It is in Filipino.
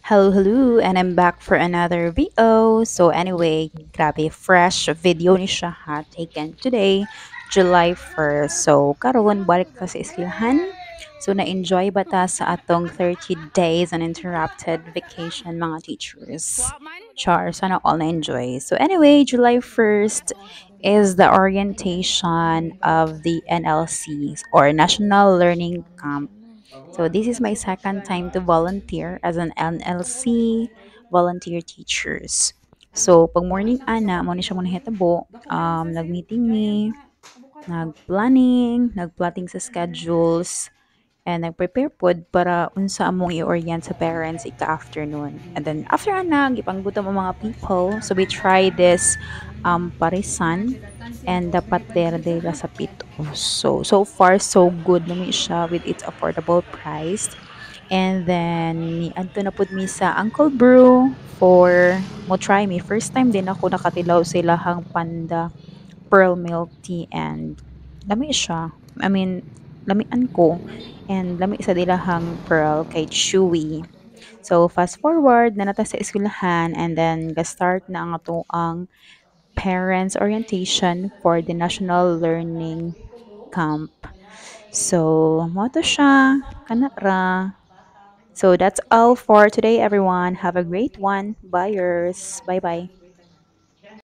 Hello, hello, and I'm back for another video. So anyway, grabe, fresh video ni siya ha, taken today, July 1st. So karon balik ka sa eskwelahan. So na-enjoy ba ta sa atong 30 days uninterrupted vacation mga teachers? Char, sana all na-enjoy. So anyway, July 1st is the orientation of the NLCs or National Learning Camp. So this is my second time to volunteer as an NLC volunteer teachers. So pag morning ana mo ni siya muna hitabo, nag-meeting me, nag-plotting sa schedules, and nag-prepare pod para unsa among i-orient sa parents ika-afternoon. And then after ana, gipanggutom ang mga people. So we try this parisan and dapat de la sa pito. So far so good naman siya with its affordable price. And then adto na pud mi sa Uncle Brew for mo try me. First time din ako nakatilaw sa ilahang Panda pearl milk tea and lami siya. I mean, lamian ko and lami sa dilahang pearl kay chewy. So fast forward na nata sa eskwelahan and then ga-start na ang ato ang parents orientation for the National Learning Camp. So mo to siya kana ra. So that's all for today everyone. Have a great one. Buyers. Bye bye.